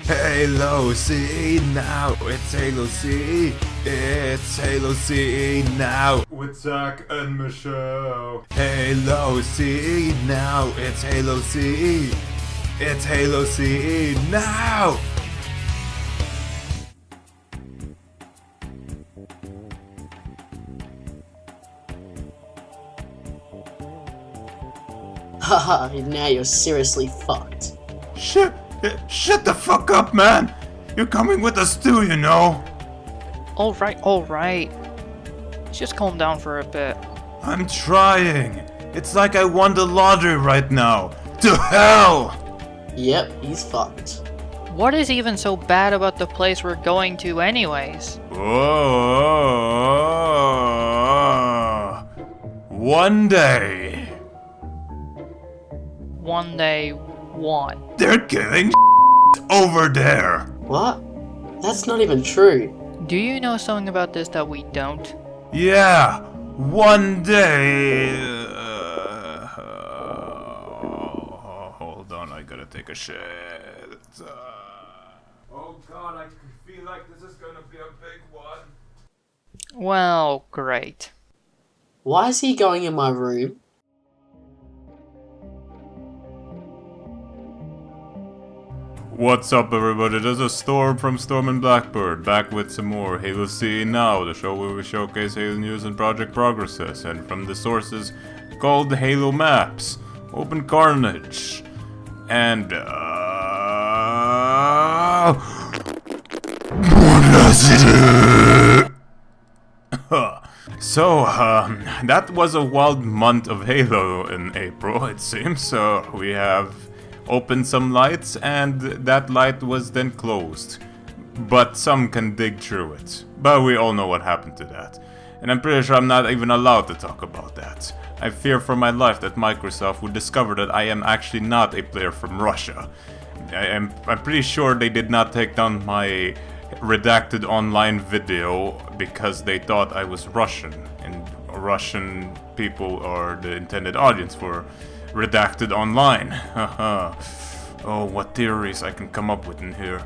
Halo CE now, it's Halo CE, it's Halo CE now, with Zach and Michelle. Halo CE now, it's Halo CE, it's Halo CE now! Haha, now you're seriously fucked. Shut the fuck up, man! You're coming with us too, you know? Alright. Just calm down for a bit. I'm trying. It's like I won the lottery right now. To hell! Yep, he's fucked. What is even so bad about the place we're going to anyways? Whoa. One day. One day, one. They're killing over there. What? That's not even true. Do you know something about this that we don't? Yeah, one day. Hold on, I gotta take a shit. Oh god, I feel like this is gonna be a big one. Well, great. Why is he going in my room? What's up, everybody? This is Storm from Storm and Blackbird, back with some more Halo CE Now, the show where we showcase Halo news and project progresses, and from the sources called Halo Maps, Open Carnage, and So, that was a wild month of Halo in April, it seems. So we have opened some lights, and that light was then closed. But some can dig through it. But we all know what happened to that. And I'm pretty sure I'm not even allowed to talk about that. I fear for my life that Microsoft would discover that I am actually not a player from Russia. I'm pretty sure they did not take down my redacted online video because they thought I was Russian. And Russian people are the intended audience for redacted online. Oh, what theories I can come up with in here.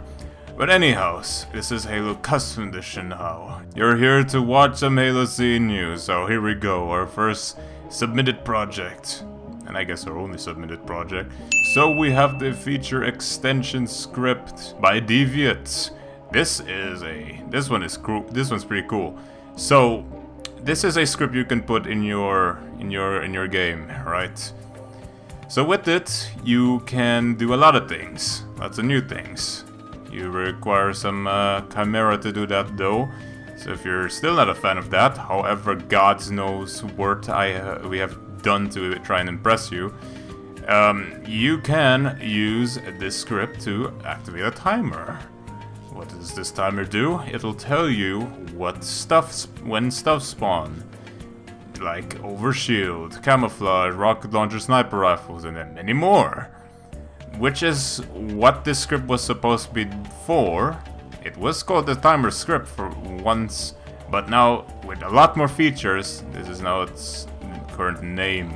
But anyhows, this is Halo Custom Edition now. You're here to watch some Halo CE news, so here we go, our first submitted project. And I guess our only submitted project. So we have the feature extension script by Devieth. This one's pretty cool. So this is a script you can put in your game, right? So with it, you can do a lot of things, lots of new things. You require some Chimera to do that though, so if you're still not a fan of that, however God knows what we have done to try and impress you, you can use this script to activate a timer. What does this timer do? It'll tell you when stuff spawn. Like overshield, camouflage, rocket launcher, sniper rifles, and then many more. Which is what this script was supposed to be for. It was called the timer script for once, but now with a lot more features, this is now its current name.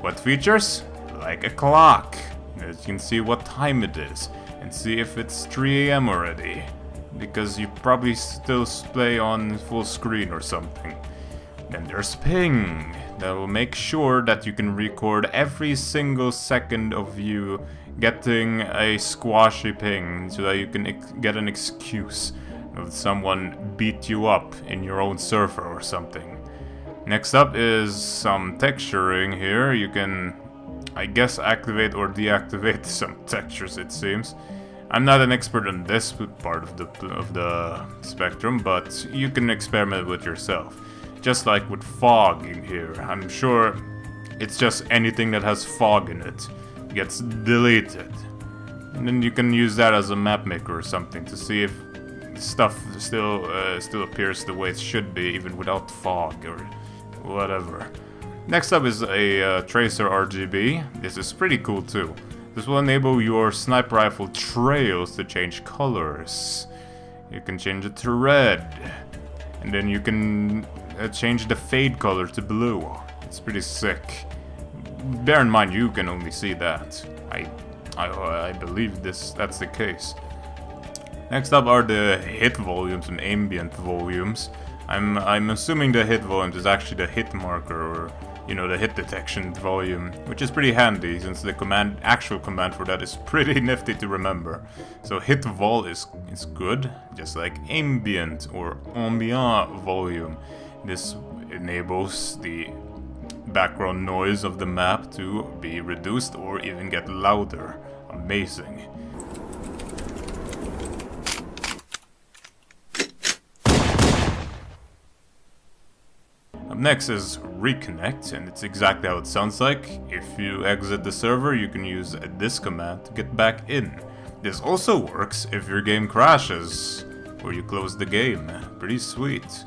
What features? Like a clock. You can see what time it is, and see if it's 3 AM already. Because you probably still play on full screen or something. Then there's ping, that will make sure that you can record every single second of you getting a squashy ping, so that you can get an excuse of someone beat you up in your own server or something. Next up is some texturing here. You can, I guess, activate or deactivate some textures, it seems. I'm not an expert in this part of the spectrum, but you can experiment with yourself. Just like with fog in here, I'm sure it's just anything that has fog in it gets deleted. And then you can use that as a map maker or something to see if stuff still appears the way it should be, even without fog or whatever. Next up is a tracer RGB. This is pretty cool too. This will enable your sniper rifle trails to change colors. You can change it to red. And then you can change the fade color to blue. It's pretty sick. Bear in mind, you can only see that. I I believe that's the case. Next up are the hit volumes and ambient volumes. I'm assuming the hit volumes is actually the hit marker, or you know, the hit detection volume, which is pretty handy since the actual command for that is pretty nifty to remember. So hit vol is good, just like ambient or ambient volume. This enables the background noise of the map to be reduced or even get louder. Amazing. Up next is reconnect, and it's exactly how it sounds like. If you exit the server, you can use this command to get back in. This also works if your game crashes or you close the game. Pretty sweet.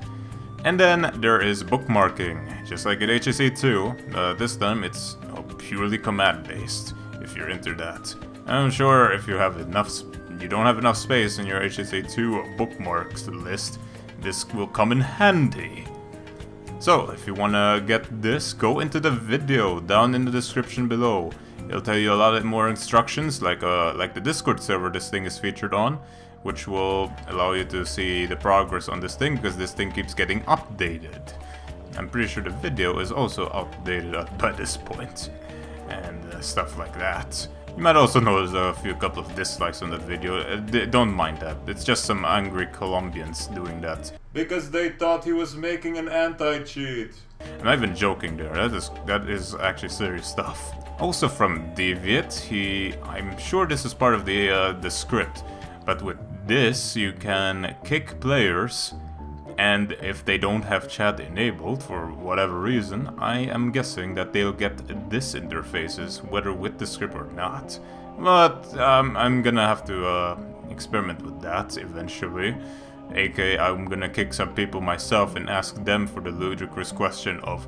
And then there is bookmarking, just like at HSE2. This time it's purely command based, if you're into that. I'm sure if you don't have enough space in your HSE2 bookmarks list, this will come in handy. So, if you wanna get this, go into the video down in the description below. It'll tell you a lot more instructions, like the Discord server this thing is featured on, which will allow you to see the progress on this thing, because this thing keeps getting updated. I'm pretty sure the video is also updated by this point, and stuff like that. You might also notice a couple of dislikes on that video. Don't mind that. It's just some angry Colombians doing that. Because they thought he was making an anti-cheat. I'm not even joking there. That is actually serious stuff. Also from Devieth, I'm sure this is part of the script, but with this you can kick players, and if they don't have chat enabled for whatever reason, I am guessing that they'll get this interfaces, whether with the script or not. But I'm gonna have to experiment with that eventually. aka I'm gonna kick some people myself and ask them for the ludicrous question of,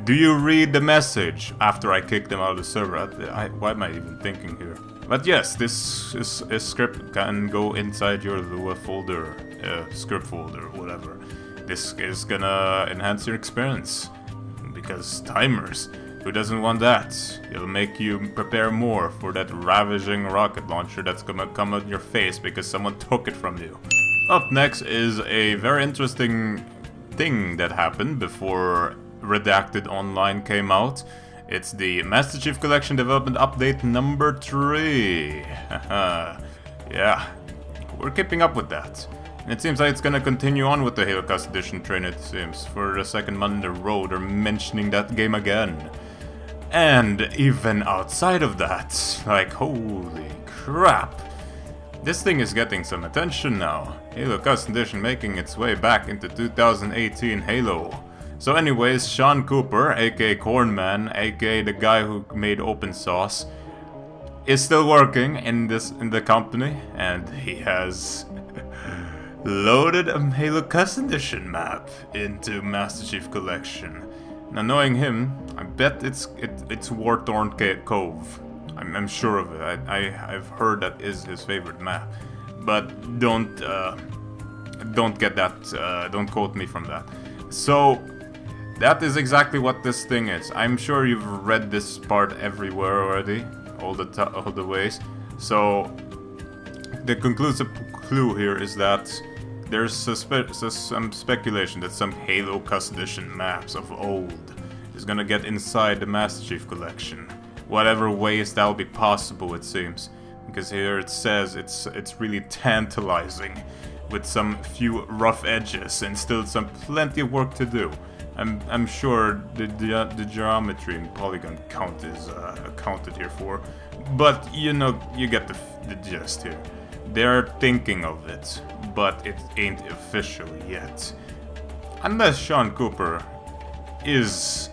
do you read the message after I kick them out of the server? Why am I even thinking here? But yes, this script can go inside your Lua folder, script folder, whatever. This is gonna enhance your experience, because timers, who doesn't want that? It'll make you prepare more for that ravaging rocket launcher that's gonna come at your face because someone took it from you. Up next is a very interesting thing that happened before Redacted Online came out. It's the Master Chief Collection Development Update number 3. Yeah, we're keeping up with that. And it seems like it's gonna continue on with the Halo Cast Edition train, it seems. For the second month in a row, they're mentioning that game again. And even outside of that, like, holy crap. This thing is getting some attention now. Halo Cast Edition making its way back into 2018 Halo. So anyways, Sean Cooper, aka Cornman, aka the guy who made Open Sauce, is still working in the company, and he has loaded a Halo Cast Edition map into Master Chief Collection. Now knowing him, I bet it's War-Torn Cove. I'm sure of it. I've heard that is his favorite map, but don't get that. Don't quote me from that. So that is exactly what this thing is. I'm sure you've read this part everywhere already, all the ways. So the conclusive clue here is that there's some speculation that some Halo Cast Edition maps of old is gonna get inside the Master Chief Collection. Whatever ways that'll be possible, it seems. Because here it says it's really tantalizing, with some few rough edges and still plenty of work to do. I'm sure the geometry and polygon count is accounted here for, but you know, you get the gist here. They're thinking of it, but it ain't official yet. Unless Sean Cooper is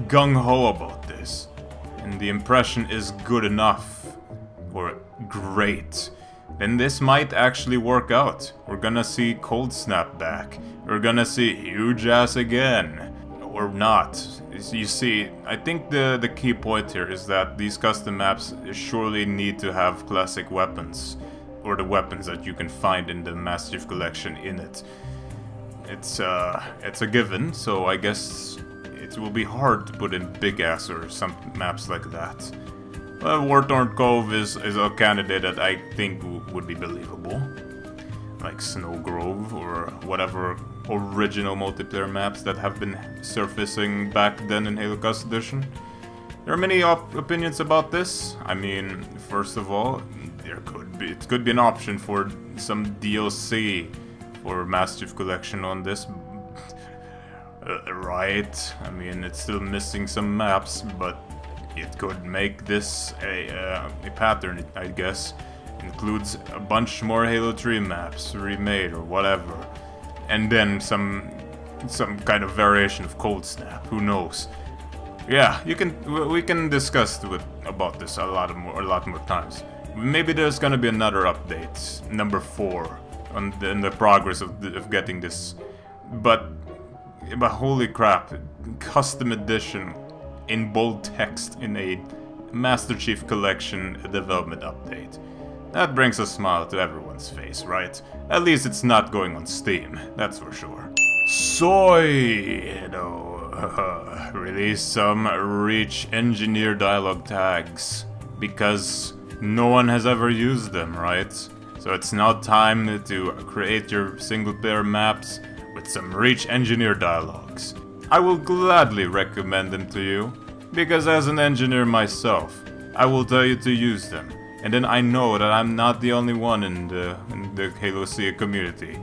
gung-ho about this, and the impression is good enough, or great, then this might actually work out. We're gonna see Cold Snap back. We're gonna see Huge Ass again. Or not. You see, I think the key point here is that these custom maps surely need to have classic weapons, or the weapons that you can find in the Master Chief Collection in it. It's a given, so I guess it will be hard to put in Big Ass or some maps like that. Warthorn Cove is a candidate that I think would be believable. Like Snow Grove or whatever original multiplayer maps that have been surfacing back then in Halo Cust Edition. There are many opinions about this. I mean, first of all, it could be an option for some DLC for Master Chief Collection on this. Right, I mean, it's still missing some maps, but it could make this a pattern, I guess. Includes a bunch more Halo 3 maps, remade or whatever. And then some kind of variation of Cold Snap, who knows. Yeah, we can discuss about this a lot more times. Maybe there's gonna be another update, number 4, in the progress of getting this. But holy crap, custom edition in bold text in a Master Chief Collection development update. That brings a smile to everyone's face, right? At least it's not going on Steam, that's for sure. Soy, release some Reach Engineer dialogue tags, because no one has ever used them, right? So it's now time to create your single-player maps with some Reach Engineer dialogues. I will gladly recommend them to you, because as an engineer myself, I will tell you to use them, and then I know that I'm not the only one in the Halo CE community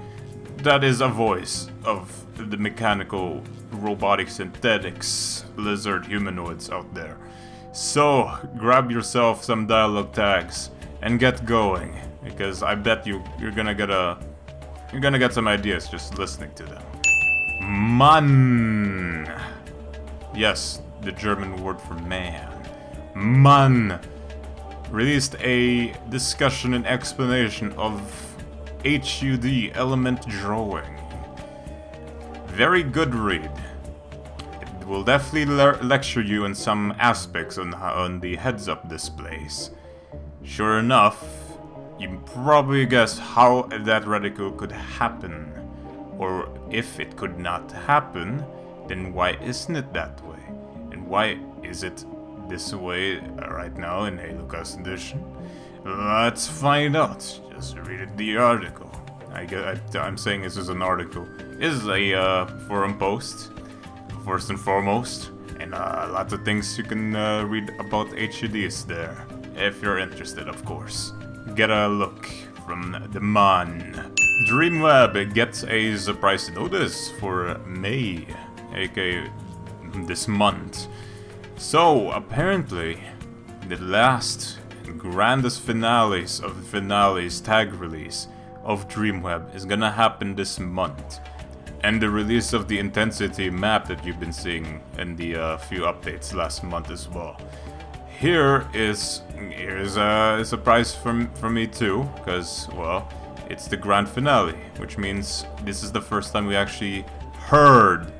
that is a voice of the mechanical, robotic, synthetics, lizard humanoids out there. So grab yourself some dialogue tags and get going, because I bet you're gonna get some ideas just listening to them. Mann. Yes, the German word for man. Mann released a discussion and explanation of HUD element drawing. Very good read. It will definitely lecture you on some aspects on the heads-up displays. Sure enough, you probably guess how that reticle could happen. Or if it could not happen, then why isn't it that way? And why is it this way right now in Halo Cust Edition? Let's find out. Just read the article. I'm saying this is an article. This is a forum post, first and foremost. And lots of things you can read about HUDs there. If you're interested, of course. Get a look from the Mann. Dreamweb gets a surprise notice for May, aka this month. So, apparently, the last and grandest finales of the finales tag release of Dreamweb is gonna happen this month. And the release of the Intensity map that you've been seeing in the few updates last month as well. Here's a surprise for me too, because, well, it's the grand finale, which means this is the first time we actually heard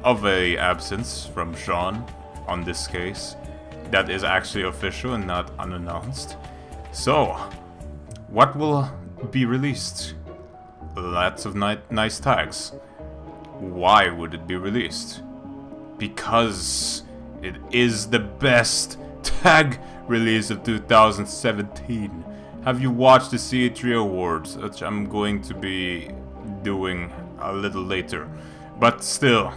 of a absence from Sean on this case. That is actually official and not unannounced. So, what will be released? Lots of nice tags. Why would it be released? Because it is the best tag release of 2017. Have you watched the CE3 Awards, which I'm going to be doing a little later? But still,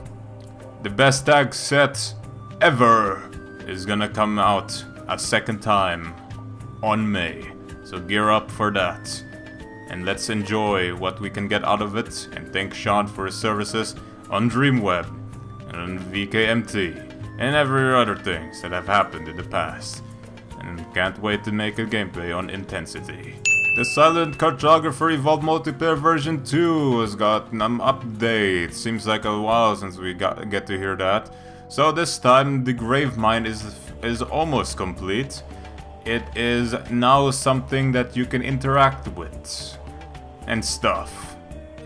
the best tag set ever is gonna come out a second time on May. So gear up for that. And let's enjoy what we can get out of it, and thank Sean for his services on Dreamweb, and on VKMT, and every other things that have happened in the past. And can't wait to make a gameplay on Intensity. The Silent Cartographer Evolved Multiplayer version 2 has got an update. Seems like a while since we get to hear that. So this time the Gravemind is almost complete. It is now something that you can interact with and stuff.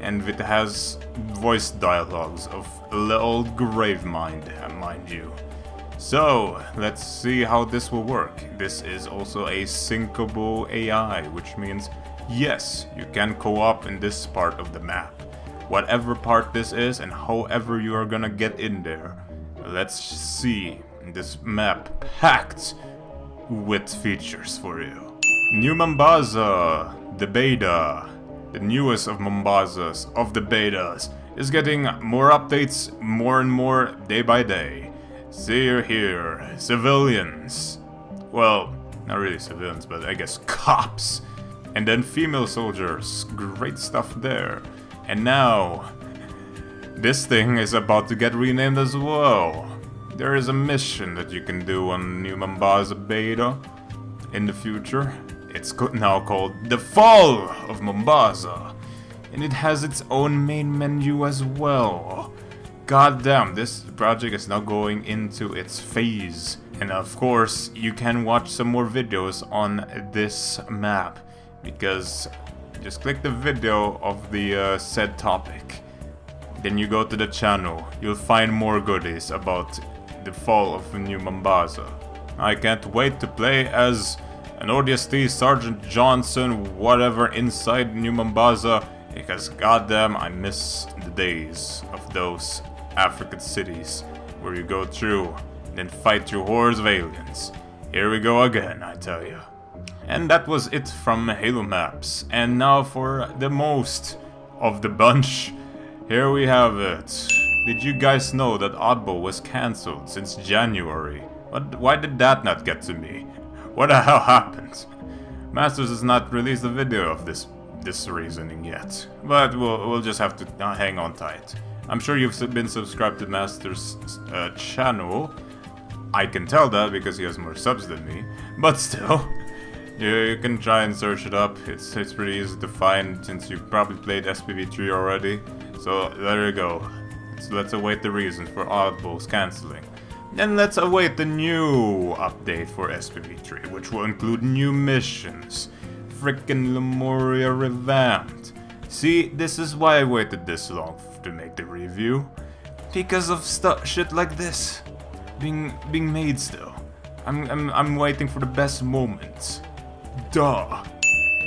And it has voice dialogues of little Gravemind, mind you. So, let's see how this will work. This is also a syncable AI, which means, yes, you can co-op in this part of the map. Whatever part this is and however you are gonna get in there. Let's see this map packed with features for you. New Mombasa, the beta, the newest of Mombasas, of the betas, is getting more updates more and more day by day. See here, civilians. Well, not really civilians, but I guess cops. And then female soldiers, great stuff there. And now, this thing is about to get renamed as well. There is a mission that you can do on New Mombasa beta in the future. It's now called The Fall of Mombasa. And it has its own main menu as well. God damn, this project is now going into its phase. And of course, you can watch some more videos on this map. Because just click the video of the said topic. Then you go to the channel. You'll find more goodies about the fall of New Mombasa. I can't wait to play as an ODST Sergeant Johnson whatever inside New Mombasa, because goddamn I miss the days of those African cities where you go through and then fight through hordes of aliens. Here we go again, I tell you. And that was it from Halo Maps. And now for the most of the bunch. Here we have it. Did you guys know that Oddball was cancelled since January? Why did that not get to me? What the hell happened? Masters has not released a video of this reasoning yet. But we'll just have to hang on tight. I'm sure you've been subscribed to Masters' channel. I can tell that because he has more subs than me. But still. You can try and search it up. It's pretty easy to find since you probably played SPV3 already. So there you go. So let's await the reason for Oddball's cancelling. Then let's await the new update for SPV3, which will include new missions. Frickin' Lemuria revamped. See, this is why I waited this long to make the review. Because of shit like this being made still. I'm waiting for the best moments. Duh.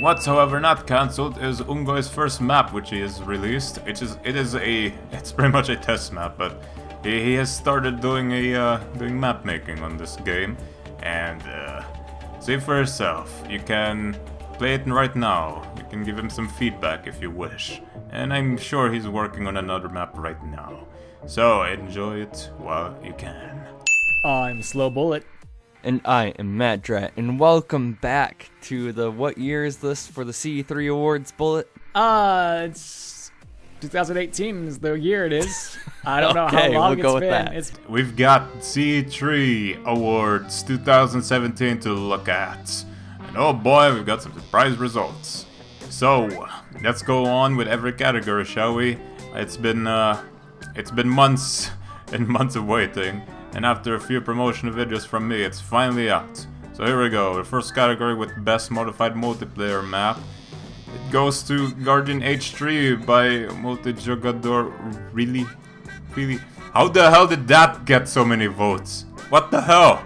What's however not cancelled is Unggoy's first map, which he has released. It's pretty much a test map, but he has started doing map making on this game, and see for yourself. You can play it right now. You can give him some feedback if you wish, and I'm sure he's working on another map right now. So enjoy it while you can. I'm Slow Bullet. And I am Matt Drat, and welcome back to the what year is this for the CE3 Awards, Bullet? It's 2018 is the year it is. I don't know how Okay, long we'll go it's with been. that. We've got CE3 Awards 2017 to look at. And oh boy, we've got some surprise results. So, let's go on with every category, shall we? It's been months and months of waiting. And after a few promotional videos from me, it's finally out. So here we go, the first category with Best Modified Multiplayer Map. It goes to Guardian H3 by Multijugador. Really? How the hell did that get so many votes? What the hell?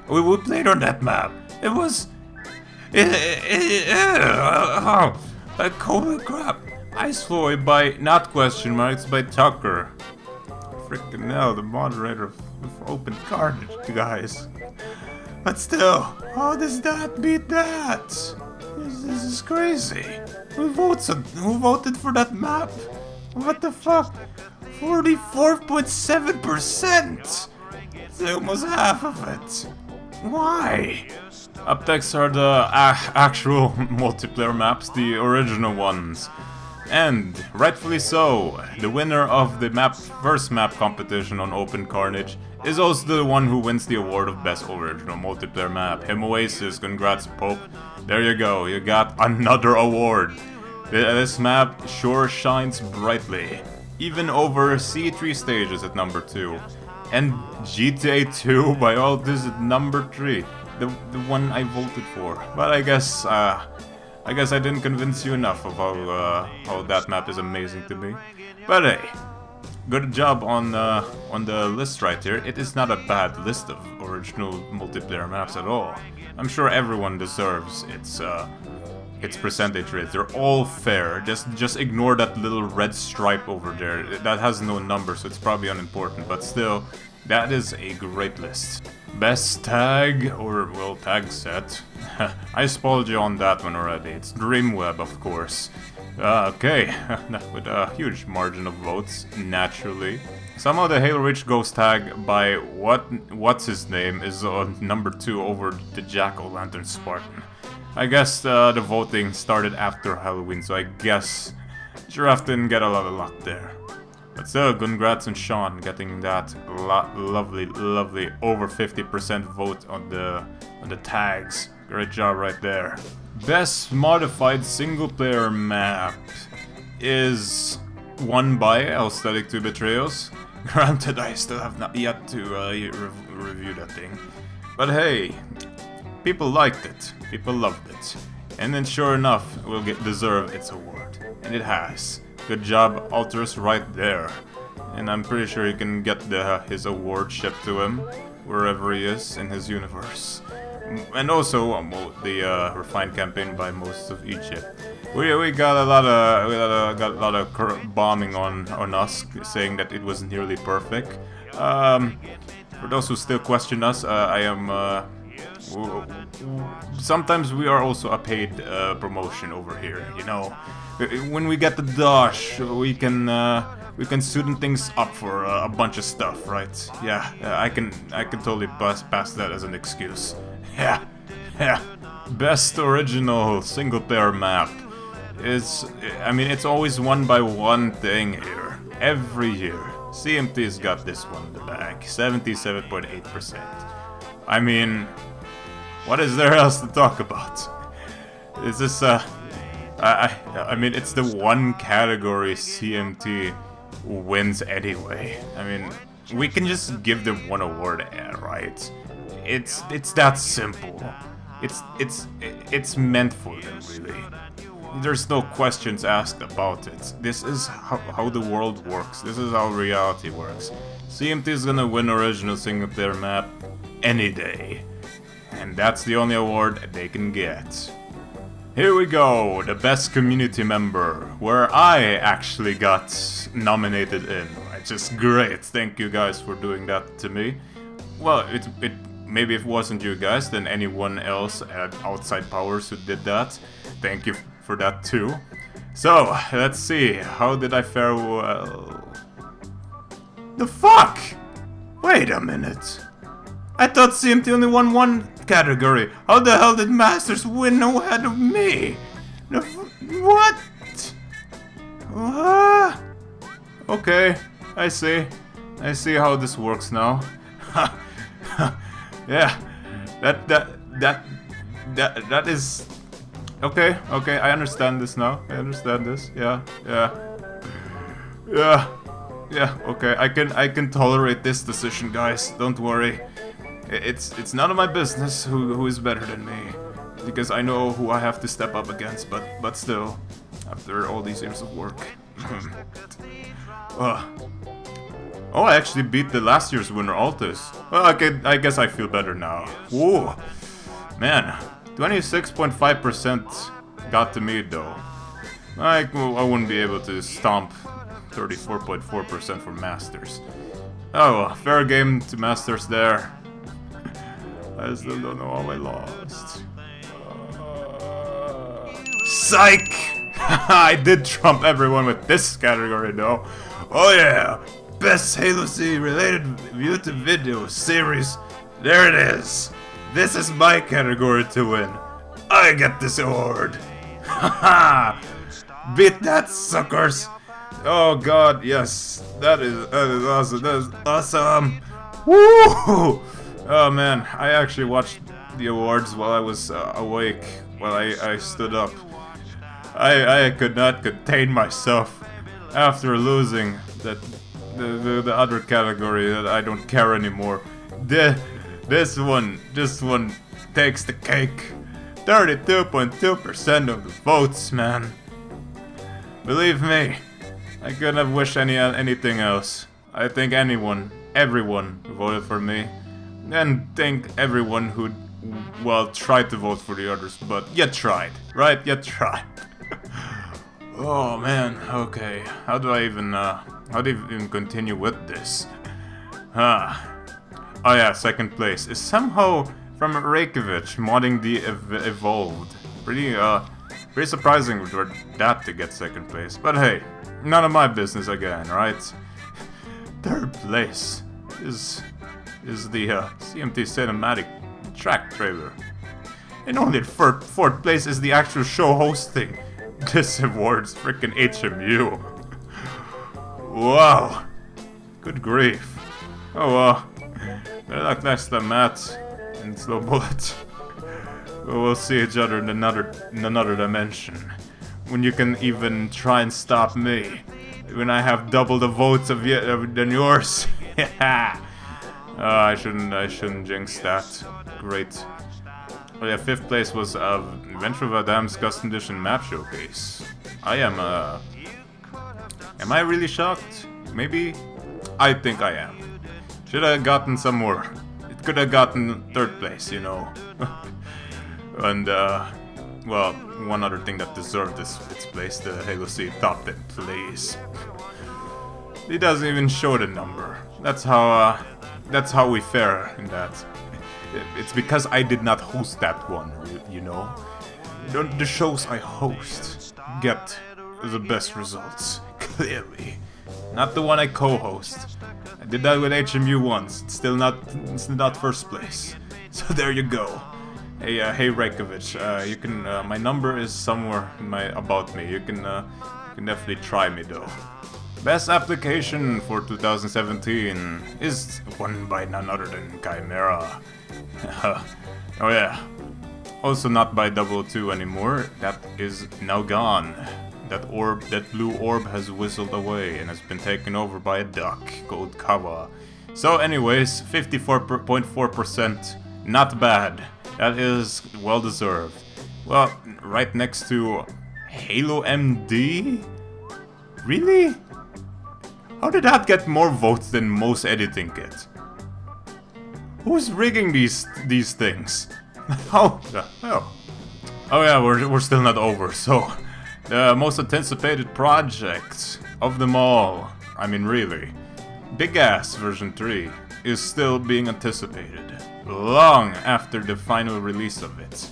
We played on that map. It was... like, holy crap. Ice Floy by not question marks by Tucker. Freaking hell, the moderator of Open Carnage, guys. But still, how does that beat that? This is crazy. Who voted for that map? What the fuck? 44.7%! It's almost half of it. Why? Up next are the actual multiplayer maps, the original ones. And, rightfully so, the winner of the first map competition on Open Carnage is also the one who wins the award of Best Original Multiplayer Map. Him Oasis, congrats Pope. There you go, you got another award. This map sure shines brightly, even over CE3 stages at number 2. And GTA 2 by all this at number 3, the one I voted for. But I guess I didn't convince you enough of how that map is amazing to me. But hey, good job on the list right here. It is not a bad list of original multiplayer maps at all. I'm sure everyone deserves its percentage rate. They're all fair. Just ignore that little red stripe over there. That has no number, so it's probably unimportant. But still, that is a great list. Best tag, or well, tag set. I spoiled you on that one already. It's Dreamweb, of course. Okay, with a huge margin of votes, naturally. Somehow the Halo Reach Ghost tag by what's his name is on number 2 over the Jack-O-Lantern Spartan. I guess the voting started after Halloween, so I guess Giraffe didn't get a lot of luck there. But still, congrats on Sean getting that lovely over 50% vote on the tags. Great job right there. Best modified single player map is won by Aesthetic to Betrayals. Granted, I still have not yet to review that thing. But hey, people liked it, people loved it. And then sure enough, it will deserve its award. And it has. Good job, Alterus, right there. And I'm pretty sure he can get his award shipped to him, wherever he is in his universe. And also the refined campaign by most of Egypt. We got a lot of bombing on us, saying that it was nearly perfect. For those who still question us, I am. Sometimes we are also a paid promotion over here. You know, when we get the dosh, we can sudden things up for a bunch of stuff, right? Yeah, I can totally pass that as an excuse. Yeah. Best original single player map is, I mean, it's always won by one thing here. Every year, CMT's got this one in the bag, 77.8%. I mean, what is there else to talk about? Is this I mean, it's the one category CMT wins anyway. I mean, we can just give them one award, right? It's that simple. It's meant for them, really. There's no questions asked about it. This is how the world works. This is how reality works. CMT is gonna win original single player map any day. And that's the only award they can get. Here we go, the best community member, where I actually got nominated in. Which is great. Thank you guys for doing that to me. Well, maybe if it wasn't you guys, then anyone else at Outside Powers who did that. Thank you for that too. So, let's see. How did I fare well? The fuck? Wait a minute. I thought CMT only won one category. How the hell did Masters win ahead of me? What? Okay, I see. I see how this works now. Yeah, that is okay. Okay, I understand this now. I understand this. Yeah. Okay, I can tolerate this decision, guys. Don't worry. It's none of my business who is better than me, because I know who I have to step up against. But still, after all these years of work. Oh, I actually beat the last year's winner, Altus. Well, I guess I feel better now. Whoa, man, 26.5% got to me though. I wouldn't be able to stomp 34.4% for Masters. Oh, well, fair game to Masters there. I still don't know how I lost. Psych! I did trump everyone with this category though. Oh yeah! Best Halo C related YouTube video series. There it is. This is my category to win. I get this award. Haha! Beat that, suckers! Oh god, yes. That is awesome. That is awesome. Woo! Oh man, I actually watched the awards while I was awake, while I stood up. I could not contain myself after losing the other category that I don't care anymore. This one takes the cake. 32.2% of the votes, man. Believe me, I couldn't have wished anything else. I thank everyone who voted for me. And thank everyone who, well, tried to vote for the others, but you tried, right? You tried. Oh man, okay. How do I even continue with this? Oh yeah, second place is somehow from Reykjavik, modding the Evolved. Pretty surprising for that to get second place. But hey, none of my business again, right? Third place is the CMT cinematic track trailer. And only fourth place is the actual show hosting this award's freaking HMU. Wow. Good grief. Oh well. Better luck next time, Matt. And Slow Bullet. We'll see each other in another dimension. When you can even try and stop me. When I have double the votes than yours. Yeah. I shouldn't jinx that. Great. Oh yeah, fifth place was Adventure of Adam's custom edition map showcase. Am I really shocked? Maybe? I think I am. Should have gotten some more. It could have gotten third place, you know. And well, one other thing that deserved its place, the Halo C top 10 place. It doesn't even show the number. That's how we fare in that. It's because I did not host that one, you know. The shows I host get the best results, clearly. Not the one I co-host. I did that with HMU once. It's still not first place. So there you go. Hey Reykjavik. You can. My number is somewhere in my about me. You can definitely try me though. Best application for 2017 is won by none other than Chimera. Oh yeah. Also not by 002 anymore. That is now gone. That blue orb has whistled away and has been taken over by a duck called Kawa. So anyways, 54.4%. Not bad. That is well deserved. Well, right next to Halo MD? Really? How did that get more votes than most editing get? Who's rigging these things? How the hell? Oh yeah, we're still not over, so the most anticipated project of them all, I mean really, Big Ass version 3 is still being anticipated, long after the final release of it.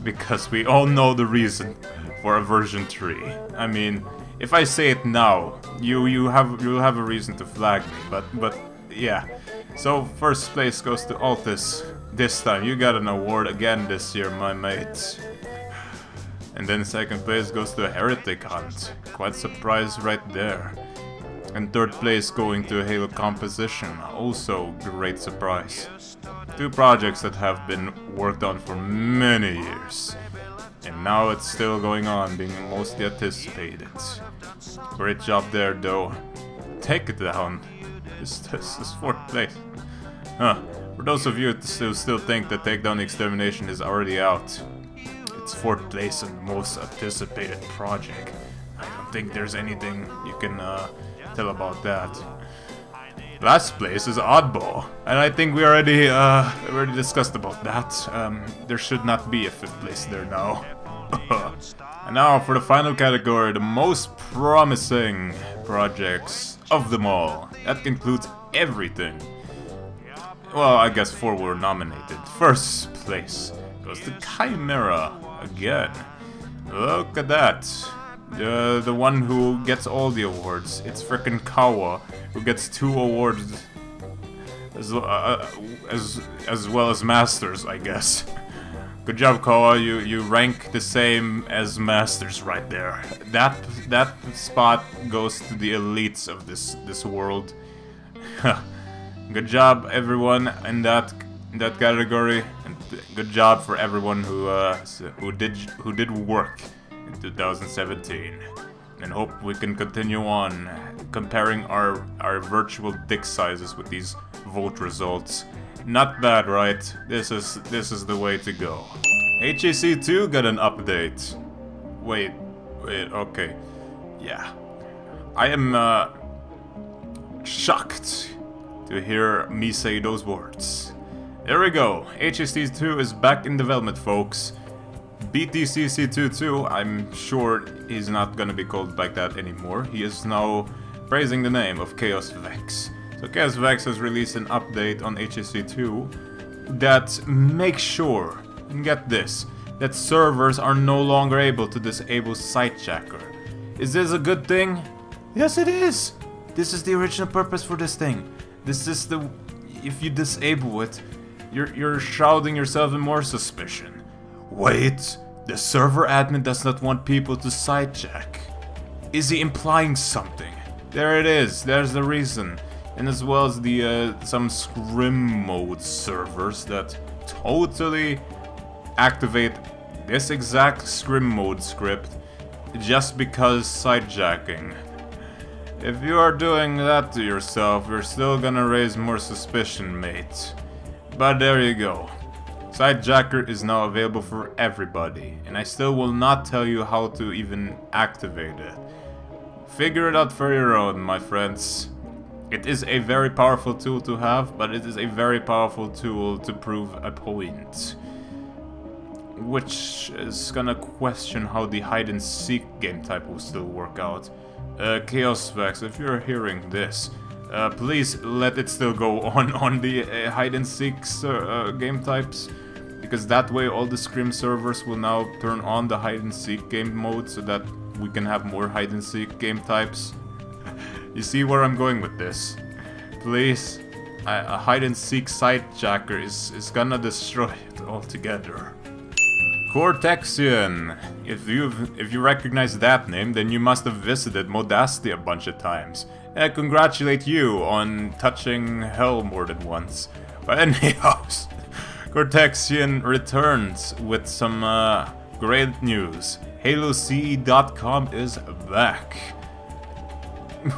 Because we all know the reason for a version 3. I mean, if I say it now, you'll have a reason to flag me, but yeah. So first place goes to Altis. This time, you got an award again this year, my mate. And then second place goes to Heretic Hunt. Quite surprised right there. And third place going to Halo Composition. Also great surprise. Two projects that have been worked on for many years. And now it's still going on, being mostly anticipated. Great job there though. Take it down. This is fourth place. Huh. For those of you who still think that Takedown Extermination is already out, it's fourth place and most anticipated project. I don't think there's anything you can tell about that. Last place is Oddball, and I think we already discussed about that. There should not be a fifth place there now. And now for the final category, the most promising projects of them all. That includes everything. Well, I guess 4 were nominated. First place goes to Chimera again. Look at that. The one who gets all the awards. It's frickin' Kawa, who gets 2 awards as well as Masters, I guess. Good job, Kawa. You rank the same as Masters right there. That spot goes to the elites of this world. Good job, everyone in that category, and good job for everyone who did work in 2017. And hope we can continue on comparing our virtual dick sizes with these vote results. Not bad, right? This is the way to go. HAC 2 got an update. Wait, okay. Yeah. I am shocked to hear me say those words. There we go. HAC 2 is back in development, folks. BTCC22, I'm sure he's not gonna be called like that anymore. He is now praising the name of Chaos Vex. So Chaosvex has released an update on HSC2 that makes sure, and get this, that servers are no longer able to disable Sightjacker. Is this a good thing? Yes, it is! This is the original purpose for this thing. This is the... If you disable it, you're shrouding yourself in more suspicion. Wait, the server admin does not want people to sidejack. Is he implying something? There it is, there's the reason. And as well as the some scrim mode servers that totally activate this exact scrim mode script just because sidejacking. If you are doing that to yourself, you're still gonna raise more suspicion, mate. But there you go. Sightjacker is now available for everybody, and I still will not tell you how to even activate it. Figure it out for your own, my friends. It is a very powerful tool to have, but it is a very powerful tool to prove a point. Which is gonna question how the hide-and-seek game type will still work out. Chaosvex, if you're hearing this, please let it still go on the hide-and-seek game types, because that way all the Scrim servers will now turn on the hide-and-seek game mode so that we can have more hide-and-seek game types. You see where I'm going with this? Please, a hide-and-seek Sightjacker is gonna destroy it altogether. Cortexian. If you recognize that name, then you must have visited Modasti a bunch of times. I congratulate you on touching hell more than once. But anyhow, Cortexian returns with some great news. HaloCE.com is back.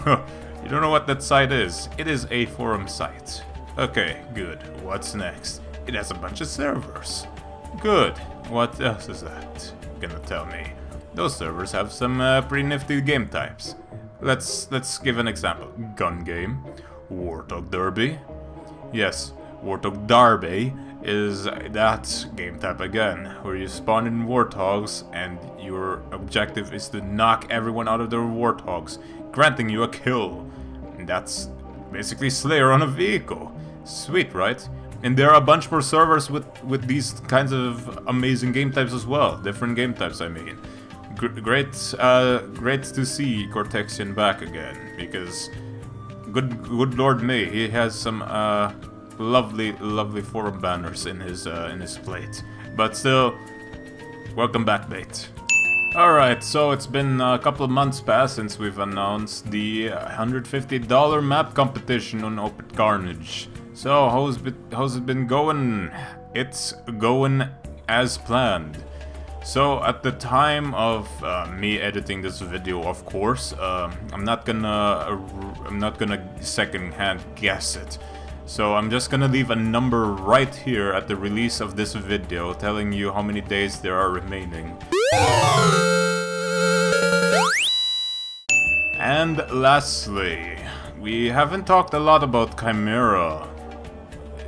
You don't know what that site is? It is a forum site. Okay, good. What's next? It has a bunch of servers. Good. What else is that gonna tell me? Those servers have some pretty nifty game types. Let's give an example. Gun game, Warthog Derby. Yes, Warthog Derby is that game type again, where you spawn in Warthogs and your objective is to knock everyone out of their Warthogs, granting you a kill. And that's basically Slayer on a vehicle. Sweet, right? And there are a bunch more servers with these kinds of amazing game types as well. Different game types, I mean. Great to see Cortexian back again, because good Lord me, he has some lovely forum banners in his plate. But still, welcome back, mate. Alright, so it's been a couple of months past since we've announced the $150 map competition on Open Carnage. So, how's it been going? It's going as planned. So, at the time of me editing this video, of course, I'm not gonna second-hand guess it. So, I'm just gonna leave a number right here at the release of this video, telling you how many days there are remaining. And lastly, we haven't talked a lot about Chimera.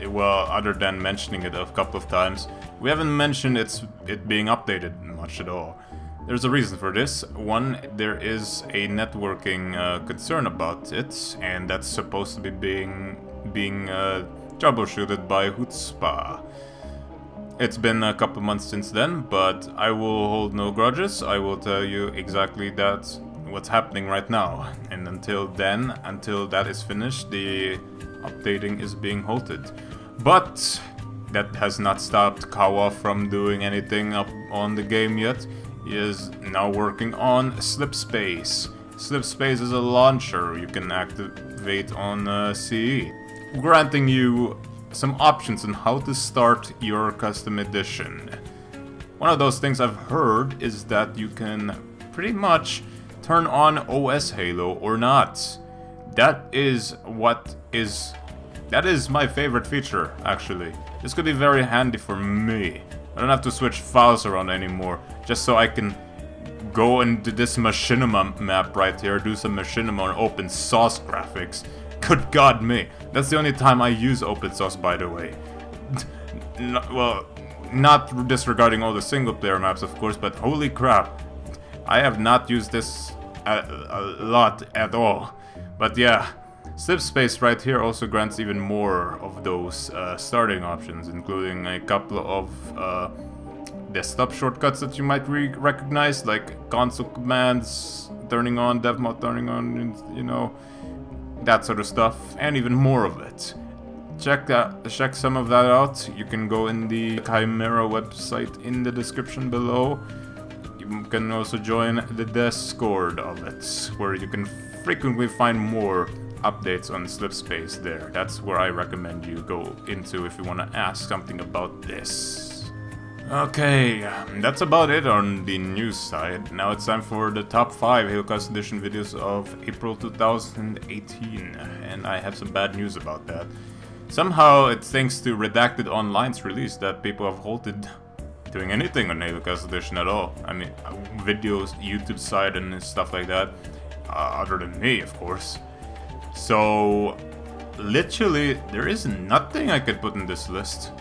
Well, other than mentioning it a couple of times, we haven't mentioned it being updated much at all. There's a reason for this. One, there is a networking concern about it, and that's supposed to be being troubleshooted by Hutzpah. It's been a couple months since then, but I will hold no grudges. I will tell you exactly what's happening right now. And until that is finished, the updating is being halted. But that has not stopped Kawa from doing anything up on the game yet. He is now working on Slipspace. Slipspace is a launcher you can activate on CE, granting you some options on how to start your custom edition. One of those things I've heard is that you can pretty much turn on OS Halo or not. That is my favorite feature, actually. This could be very handy for me. I don't have to switch files around anymore, just so I can go into this machinima map right here, do some machinima on open source graphics. Good god me, that's the only time I use open source, by the way. Well, not disregarding all the single player maps, of course, but holy crap, I have not used this a lot at all. But yeah, Slipspace right here also grants even more of those starting options, including a couple of desktop shortcuts that you might recognize, like console commands, turning on, dev mode turning on, you know, that sort of stuff, and even more of it. Check some of that out. You can go in the Chimera website in the description below. You can also join the Discord of it, where you can frequently find more updates on Slipspace there. That's where I recommend you go into if you want to ask something about this. Okay, that's about it on the news side. Now it's time for the top 5 Hailcast Edition videos of April 2018, and I have some bad news about that. Somehow, it's thanks to Redacted Online's release that people have halted doing anything on Hailcast Edition at all. I mean, videos, YouTube side and stuff like that, other than me, of course. So, literally, there is nothing I could put in this list.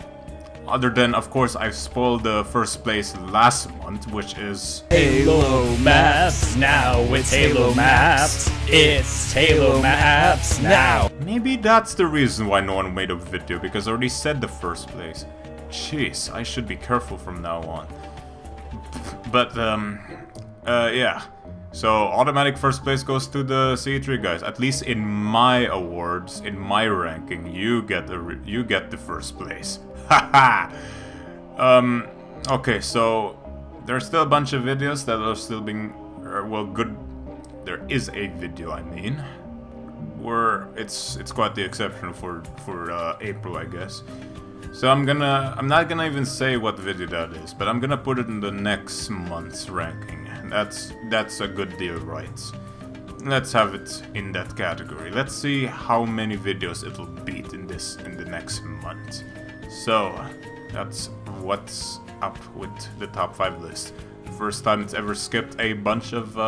Other than, of course, I've spoiled the first place last month, which is Halo Maps, now it's Halo Maps. It's Halo Maps now. Maybe that's the reason why no one made a video, because I already said the first place. Jeez, I should be careful from now on. But, yeah. So, automatic first place goes to the CE3 guys. At least in my awards, in my ranking, you get the first place. Haha! Okay, so there's still a bunch of videos that are still being, well, good. There is a video, I mean, where it's quite the exception for April, I guess. So I'm not gonna even say what video that is, but I'm gonna put it in the next month's ranking. That's a good deal, right? Let's have it in that category. Let's see how many videos it'll beat in the next month. So, that's what's up with the top 5 list. The first time it's ever skipped a bunch of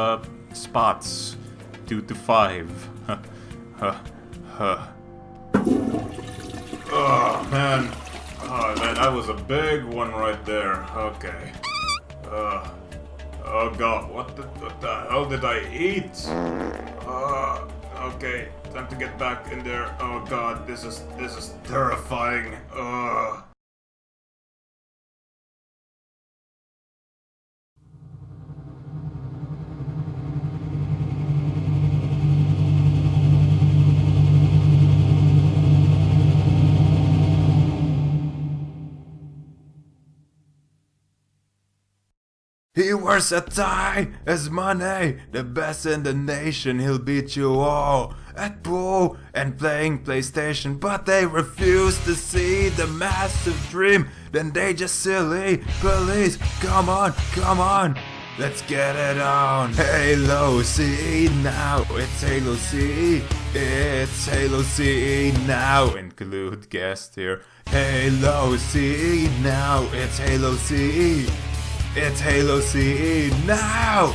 spots. 2 to 5. Oh man. Oh man, that was a big one right there. Okay. Oh god, what the hell did I eat? Okay, time to get back in there. Oh god, this is terrifying. He wears a tie as money, the best in the nation, he'll beat you all at pool and playing PlayStation, but they refuse to see the massive dream, then they just silly police, come on, let's get it on. Halo CE now, it's Halo CE, it's Halo CE now, include guest here. Halo CE now, it's Halo CE. It's Halo CE now!